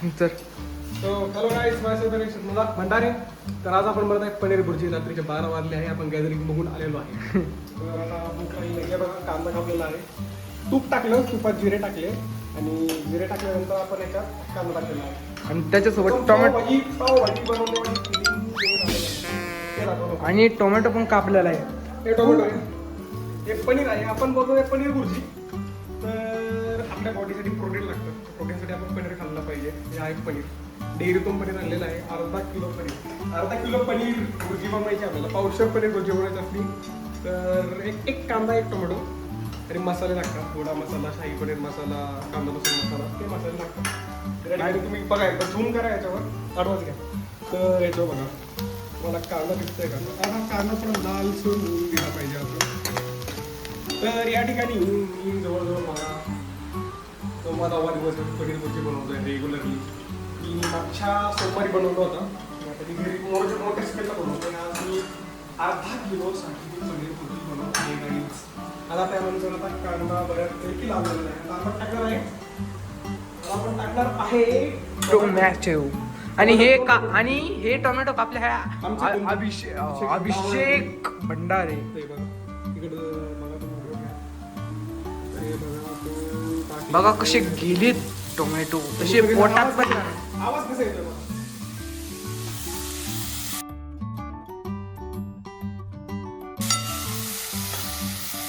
तर hello guys, मला भंडारे. तर आज आपण बनवत आहे पनीर भुर्जी. रात्रीचे 12 वाजले आहे. आपण गॅदरिंग बघून आलेलो आहे. तर आता भूक लागली आहे. बघा कांदा कापलेला आहे, तूप टाकलं, तुपात जिरे टाकले आणि जिरे टाकल्यानंतर आपण याच्यात कांदा टाकलेला आहे आणि त्याच्यासोबत पावभाजी बनवण्याची आणि टोमॅटो पण कापलेला आहे. हे टोमॅटो आहे, हे पनीर आहे. आपण बनवूया पनीर भुर्जी. तर आपल्या बॉडीसाठी प्रोटीन लागतं. प्रोटीनसाठी आपण पनीर खाल्लं पाहिजे. हे आहे पनीर, डेअरीतून पनीर आणलेलं आहे. अर्धा किलो पनीर भुर्जी बनवायची आपल्याला. पावशेर पनीर भुर्जी बनवायची असली तर एक कांदा, एक टोमॅटो आणि मसाले लागतात. गोडा मसाला, शाही पनीर मसाला, कांदा लसूण मसाला, ते मसाले लागतात. आणि तुम्ही बघा एकदा झूम करा याच्यावर, आडवाच घ्या. तर याच्यावर बघा, मला कांदा दिसतोय का? हा कांदा थोडा लालसर होऊन दिला पाहिजे आपण. तर या ठिकाणी मी जवळजवळ मला 9 दिवस पनीर भुर्जी बनवतोय रेग्युलरली. मी मागच्या सोमवारी बनवला होता. आता ती घरी मोठ्या स्केलला बनवतोय. आज मी अर्धा किलोसाठी पनीर भुर्जी बनवत आहे गाईज. आता त्यानंतर आता कांदा बऱ्यापैकी लावलेला आहे. आता आपण टाकणार आहे, टोमॅटो आणि हे टोमॅटो कापले आहे अभिषेक भंडारे. बघा कसे गेलेत टोमॅटो, तसे पोटात पण. आवाज कसा येतोय?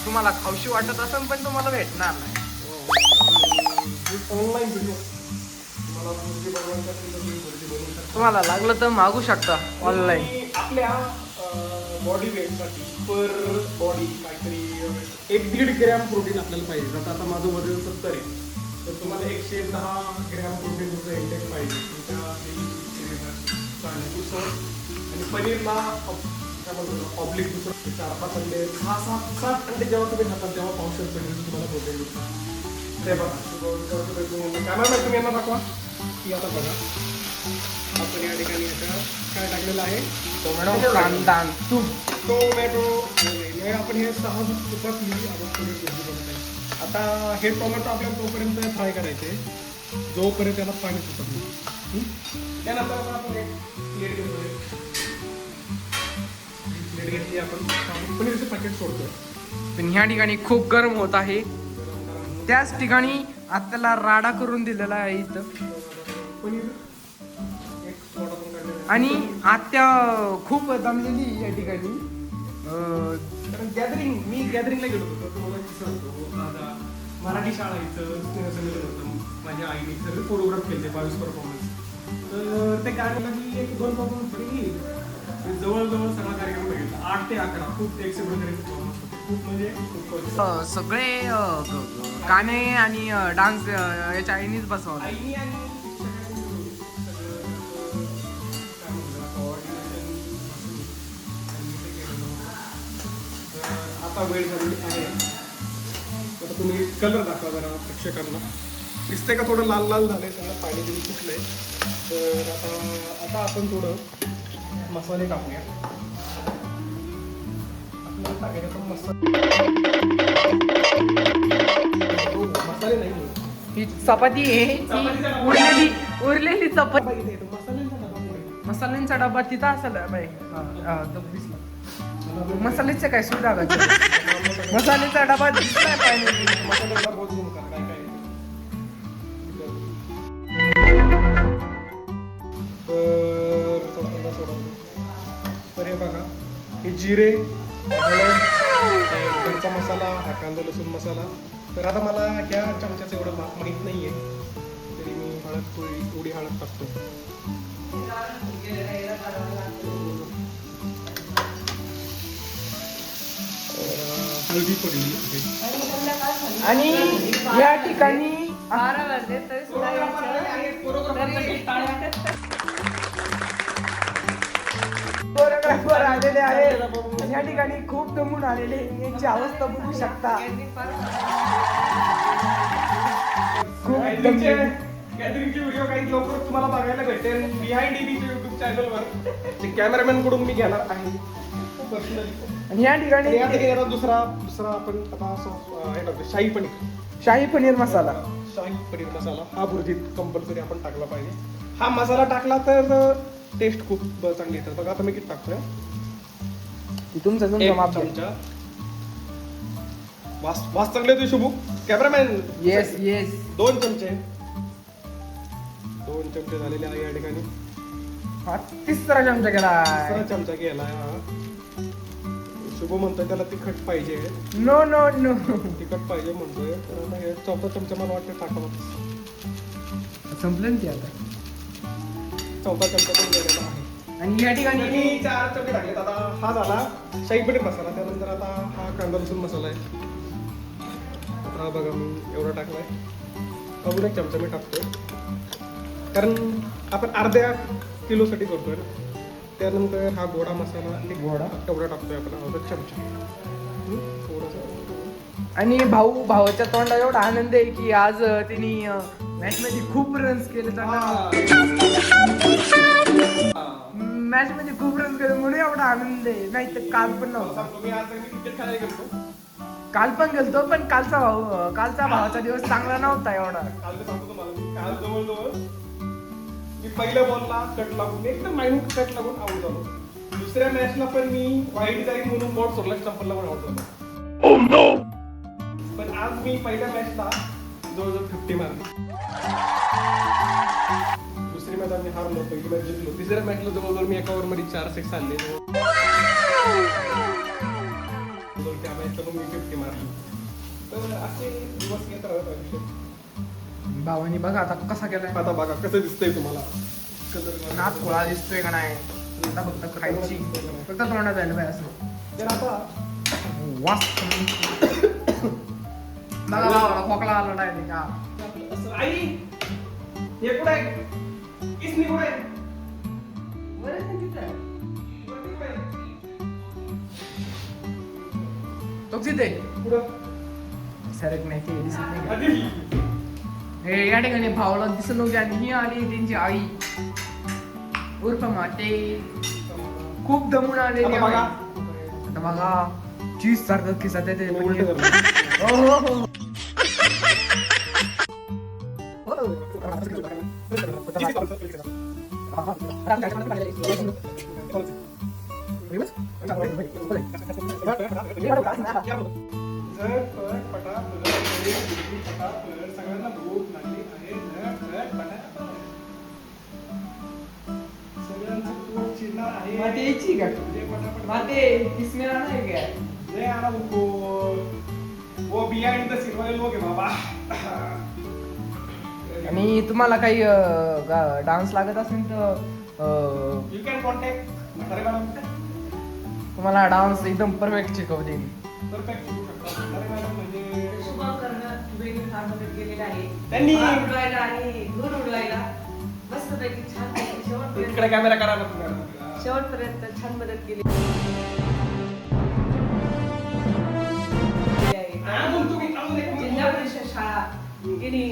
तुम्हाला खाऊशी वाटत असेल पण तुम्हाला भेटणार नाही. ऑनलाईन व्हिडिओ मला भुर्जी बनवायसाठी भुर्जी बनवू शकता. तुम्हाला लागलं तर मागू शकता ऑनलाईन. आपल्या बॉडी वेटसाठी पर बॉडी काहीतरी 1-1.5 ग्रॅम प्रोटीन आपल्याला पाहिजे. आता माझं वजन 70 आहे, तर तुम्हाला 110 ग्रॅम प्रोटीनचं इंटेक पाहिजे तुमच्या शरीरात. आणि पनीरला काय म्हणतो ऑब्लिक दुसरं 4-5 अंडे, 6-7 अंडे जेव्हा तुम्ही खातात तेव्हा पावशेर पनीर तुम्हाला प्रोटीन भेटतं. ते बघा कॅमेरा तुम्ही यांना दाखवा की आता बघा आपण या ठिकाणी आता काय टाकलेलं आहे, टोमॅटो, कांदा, टोमॅटो. आपण हे 6 तुपातली आपण पनीर भुर्जी बनवतो. आता हे टोमॅटो आपल्याला तोपर्यंत फ्राय करायचे जोपर्यंत त्याला पाणी सुटत नाही. त्यानंतर आता आपण एक प्लेट घेतोय. प्लेट घेतली आपण पनीरचं पॅकेट सोडतोय. पण ह्या ठिकाणी खूप गरम होत आहे. त्याच ठिकाणी आपल्याला राडा करून दिलेला आहे इथं. पनीर एक थोडा पण काढलेला आणि आत्या खूप दमलेली या ठिकाणी. कारण मी गॅदरिंगला गेलो होतो. तुम्हाला विसरतो माझा मराठी शाळा इथं स्नेहसंमेलन होतं. माझ्या आईने सगळे फोटोग्राफ केले 22 परफॉर्मन्स. तर ते गाण्याला मी 1-2 परफॉर्मन्स तरी जवळजवळ सगळा कार्यक्रम बघितला. 8 ते 11 खूप एक्सेप्शनल परफॉर्मन्स होते. खूप म्हणजे खूप सगळे गाणे आणि डान्स याच्या आईनीच बसवला. आईनी आणि आता वेळ झालेली आहे. आता तुम्ही कलर दाखवा जरा प्रेक्षकांना. दिसतंय का थोडं लाल लाल झालंय, त्यांना पाणी देऊन सुटलंय. तर आता आपण थोडं मसाले टाकूया. आपल्याला टाकायचे पण मसाले नाही. ही चपाती आहे, उरलेली चपाती. मसाल्यांचा डबा तिथं असेल बाई. दिसला मसाल्याचं काय सुद्धा मसाल्याचा डबा दिसलाय पाहिजे. तर हे बघा, हे जिरे, घरचा मसाला, हा कांदा लसूण मसाला. तर आता मला ह्या चमच्याचं एवढं माप माहीत नाही आहे, तरी मी थोडी हळद टाकतो. हळदी पडली आणि या ठिकाणी कोरिओग्राफर आलेले आहे. या ठिकाणी खूप दमून आलेले, यांची अवस्था बघू शकता. गॅदरिंगचे व्हिडिओ काही लवकर तुम्हाला बघायला भेटेल बिहाइंड ईबीच्या युट्यूब चॅनलवर. ते कॅमेरामॅन कडून मी घेणार आहे पर्सनली. आणि या ठिकाणी दुसरा आपण आता शाही पनीर शाही पनीर मसाला. शाही पनीर मसाला हा भुर्जीत कंपल्सरी आपण टाकला पाहिजे. हा मसाला टाकला तर टेस्ट खूप चांगली येतात. बघा आता मी किती टाकतोय. तुमचा एक चमचा. वास चांगले होते शुभू कॅमेरामॅन. Yes yes. 2 चमचे झालेले आहे या ठिकाणी. हा तिसरा चमचा केला. तिसरा चमचा केला. शुभू म्हणतोय त्याला तिखट पाहिजे. No no no. तिखट पाहिजे म्हणतोय तर आता हे चौथा चमचा मला वाटतं टाकावं. संपलं की आता. चौथा चमचा पण गेलेला आहे. आणि या ठिकाणी मी 4 चमचे टाकलेत. आता हा झाला शाही पनीर मसाला. त्यानंतर आता हा कांदा लसूण मसाला आहे. हा बघा मी एवढा टाकलाय. अजून 1 चमचा मी टाकतोय कारण आपण अर्ध्या किलोसाठी करतोय ना. त्यानंतर हा गोडा मसाला गोडा तेवढा टाकतोय आपण. अजून चमचा थोडासा. आणि भावाच्या तोंडात एवढा आनंद आहे की आज त्यांनी मॅच मध्ये खूप रन्स केले. मॅच मध्ये खूप रन्स केले म्हणून एवढा आनंद आहे. नाही तर काल पण नव्हता. तुम्ही आज क्रिकेट खेळायला गेलो. काल पण गेलतो पण कालचा भावाचा दिवस चांगला नव्हता एवढा. काल तर सांगतो तुम्हाला मी काल जवळजवळ मी पहिल्या बॉलला कट लागून एकदम मायन्यूट कट लागून आउट झालो. दुसऱ्या मॅचला पण मी वाईट जाईल म्हणून बॉल सोडला स्टंपलला पण आउट झालो. पण आज मी पहिल्या मॅचला जवळजवळ 50 मारली. दुसरी मॅच आम्ही हारलो. पहिली मॅच जिंकलो. तिसऱ्या मॅचला जवळजवळ मी एका ओव्हरमध्ये 4 6 आणले. त्या मॅचला पण मी 50 मारली. तर असे दिवस येत राहत आयुष्यात. भावानी बघा आता कसा केलाय. आता बघा कसं दिसतंय तुम्हाला. नाच थोडा दिसतोय का नाही. आता फक्त खायची फक्त तोंडात जायला पाहिजे असं. तर आता वास बघा भावाला खोकला आला नाही का. आई हे कुठे आहे. किसनी कुठे आहे. तो तिथे कुठं सरक नाही ते दिसत नाही का? आधी हे या ठिकाणी भावाला दिसत नव्हती आणि ही आली त्यांची आई उर्फ माते. खूप दमून आलेली आता बघा. आहे. आता बघा चीज सारखं खिसा येते. मी उलटं करतो. हो हो हो. सगळ्यांना भूक लागली आहे. सगळ्यांचं पोट चिरणार आहे. माते यायची का माते किसमेला नाही का. ले आना उनको वो बिहाइंड द सिल्वर लोग है बाबा. आणि तुम्हाला काही डान्स लागत असेल तर यू कॅन कॉन्टॅक्ट म्हातारे मॅडम. तुम्हाला डान्स एकदम परफेक्ट शिकवते. परफेक्ट शिकू शकता. म्हातारे मॅडम म्हणजे फार मदत केलेली आहे. त्यांनी फार उडवायला आणि दूर उडवायला मस्तपैकी छान इकडे शेवटपर्यंत कॅमेरा करा ना तुम्ही. शेवटपर्यंत छान मदत केली अजून तुम्ही अजून एक जिल्हा परिषद शाळा गिनी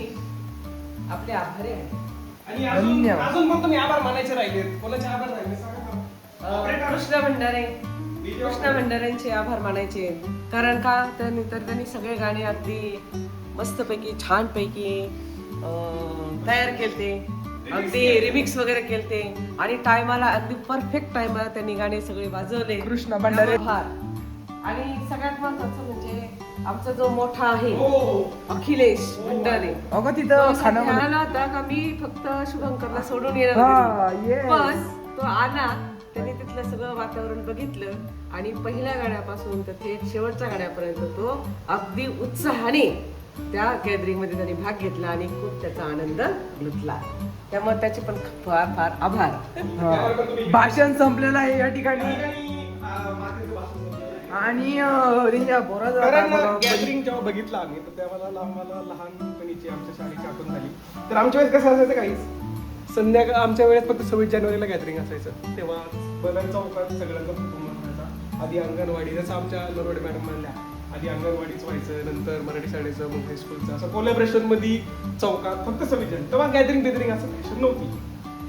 आपले आभारी आहे. आणि अजून धन्यवाद. अजून पण तुम्ही आभार मानायचे राहिलेत. कोणाचे आभार राहिले सांगा ना. ऑपरेटर कृष्णा भंडारेंचे आभार मानायचे. कारण का त्यांनी सगळे गाणे अगदी मस्तपैकी छानपैकी तयार केलते. अगदी रिमिक्स वगैरे केलते आणि टायमाला अगदी परफेक्ट टायमाला त्यांनी गाणे सगळे वाजवले. कृष्णा भंडारे. आभार. आणि सगळ्यात महत्त्वाचं म्हणजे आमचा जो मोठा आहे हो. अखिलेश भंडारे. अगं तिथं खाणं म्हणाला होता का मी फक्त शुभंकरला सोडून येणार हा, घरी. yes. पण तो आला. त्यांनी तिथलं सगळं वातावरण बघितलं आणि पहिल्या गाण्यापासून तर थेट शेवटच्या गाण्यापर्यंत तो अगदी उत्साहाने त्या गॅदरिंग मध्ये त्यांनी भाग घेतला आणि खूप त्याचा आनंद लुटला. त्यामुळे त्याचे पण फार फार आभार. भाषण संपलेलं आहे या ठिकाणी. मातीचं भाषण झालं. आणि त्यांच्या पोराचा कारण गॅदरिंग जेव्हा बघितलं आम्ही तर त्यावेळेला आम्हाला लहानपणीची आमच्या शाळेची आठवण झाली. तर आमच्या वेळेस कसं असायचं काहीच संध्याकाळ आमच्या वेळेस फक्त 26 जानेवारीला गॅदरिंग असायचं. तेव्हा बदल चौकात सगळ्यांचा कुटुंब असायचा. आधी अंगणवाडी जसं आमच्या नरवडे मॅडम म्हणल्या आधी अंगणवाडीच व्हायचं नंतर मराठी शाळेचं मग हायस्कूलचं असं कोलॅबरेशन मध्ये चौकात फक्त 26 जानेवारी. तेव्हा गॅदरिंग बेदरिंग असं फॅशन नव्हती.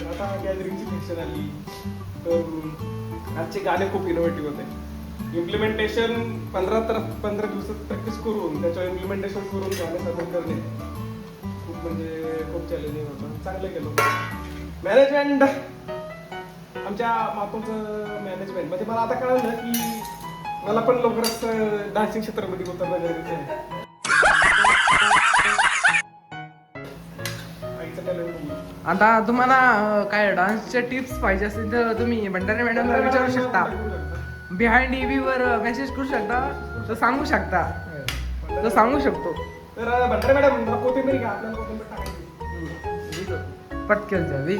तर आता गॅदरिंगची फॅशन आली. तर आजचे गाणे खूप इनोव्हेटिव्ह होते. इम्प्लिमेंटेशन 15 दिवसात प्रॅक्टिस करून त्याच्यावर इम्प्लिमेंटेशन करून गाणे सादर करणे म्हणजे खूप चॅलेंजिंग होतं, चांगलं केलं. मॅनेजमेंट आमच्या मातोचं मॅनेजमेंट म्हणजे मला आता कळलं की मला पण लवकरच डान्सिंग क्षेत्रामध्ये उतरणं गरजेचं आहे. आईचं talent आता तुम्हाला काय डान्सच्या टिप्स पाहिजे असतील तर तुम्ही भंडारे मॅडमला विचारू शकता. बिहाइंड EV वर मेसेज करू शकता, तर सांगू शकता, तर सांगू शकतो. तर भंडारे मॅडम कोथिंबीर घ्या, आपल्याला कोथिंबीर टाकायची. पटकेल जावी.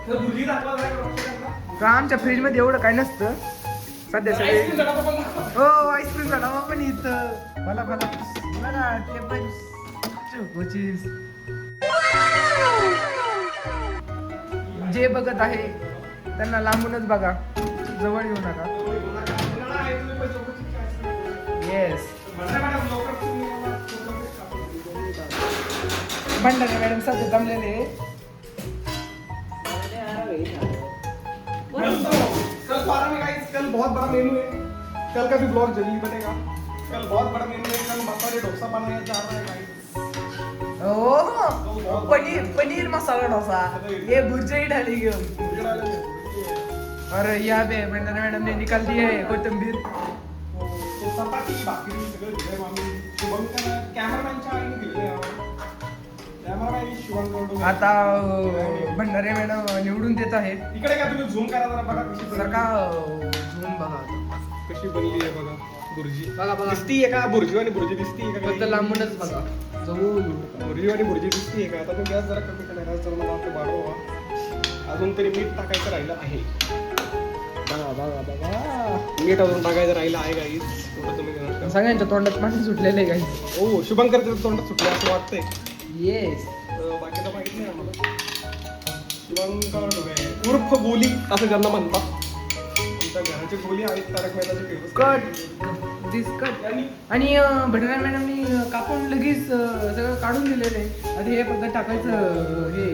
तर भुर्जी दाखवा जरा का? का आमच्या फ्रीज मध्ये एवढं काय नसतं सध्या सगळे. आईस्क्रीम जरा पण दाखवा. हो आईस्क्रीमचा डबा पण इथं मला मला मला ते पण कोचीस. जे बघत आहे त्यांना लांबूनच बघा, जवळ येऊ नका. येस भंडारे मॅडम सध्या जमलेले. कल बारह में गाइस, कल बहुत बड़ा मेनू है. कल का भी ब्लॉग जल्दी बनेगा. कल बहुत बड़ा मेनू है. कल मसाले डोसा बनाया जा रहा है गाइस. हो पनीर मसाला डोसा ये भुर्जी डाली घेऊन. अरे या बे भंडारे मॅडम ने निकाल दी है कोथिंबीर. तो चपाती भाकरी सगळं दिलंय आम्ही. शुभंकर कॅमेरामॅनच्या आईने दिलंय आम्हाला. कॅमेरामॅन शुभंकर. आता भंडारे मॅडम निवडून देत आहे. इकडे का तुम्ही झूम करा जरा बघा कशी सर का झूम बघा आता. कशी बनली आहे बघा बुर्जी. बघा बघा दिसतीये का बुर्जी आणि बुर्जी दिसतीये का? फक्त लांबूनच बघा, जवळ बुर्जी आणि बुर्जी दिसतीये का? आता तुम्ही गॅस जरा कमी करा तर मला आपले वाढवा. अजून तरी मीठ टाकायचं राहिलं आहे. बघा बघा बघा मीठ अजून टाकायचं राहिलं आहे गाईस. थोडं तुम्ही गरज सगळ्यांच्या तोंडात पाणी सुटलेले आहे काही. हो शुभंकरचं तोंडात सुटलं असं वाटतंय. येस बाकीचं माहित नाही आम्हाला. शुभंकर ढोबळे उर्फ गोली असं ज्यांना म्हणतात. आमच्या घराची गोली आहेत तारक मेहताची फेमस. कट दिस कट. आणि भंडारे मॅडमनी कापून लगेच सगळं काढून दिलेलं आहे. आता हे फक्त टाकायचं हे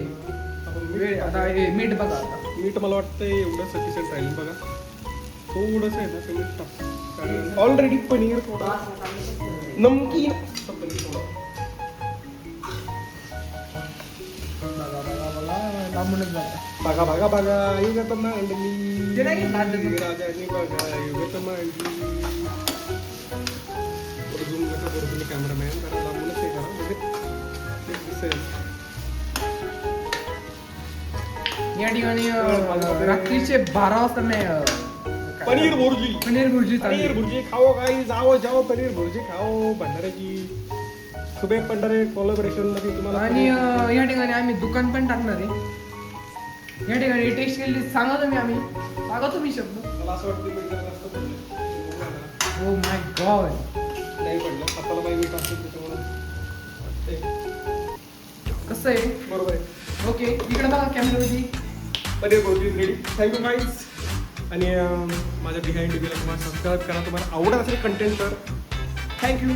वेळ. आता हे मीठ बघा आता. मीठ मला वाटतं एवढं सफिशियंट राहील बघा. थोडंसं आहे ना ते मीठ टाक. ऑलरेडी पनीर थोडा नमकीन असं पनीर थोडं. लांबूनच बघा. बघा बघा बघा युगत मांडली ते नाही घेतलं आता तू. राजाने बघा युगत मांडली. झूम कसं करू तुम्ही कॅमेरामॅन जरा लांबूनच हे करा म्हणजे ते दिसेल. या ठिकाणी रात्रीचे 12 वाजता मी पनीर भुर्जी. पनीर भुर्जी चालली. पनीर भुर्जी खाओ गाई जाओ जाओ पनीर भुर्जी खाओ. भंडाऱ्याची सुबे भंडारे कोलॅबोरेशन मध्ये तुम्हाला. आणि या ठिकाणी आम्ही दुकान पण टाकणार आहे. या ठिकाणी टेस्ट केली सांगा तुम्ही. आम्ही सांगा तुम्ही शब्द. मला असं वाटतं मी जरा जास्त बोलले. ओ माय गॉड नाही पडलं हाताला बाई मीठ असतं त्याच्यामुळे कसं आहे. बरोबर आहे. ओके इकडे बघा कॅमेरामध्ये. Paneer bhurji ready. Thank you guys. आणि माझ्या बिहाइंड टीव्हीला तुम्हाला सबस्क्राईब करा. तुम्हाला आवडत असेल कंटेंट तर थँक्यू.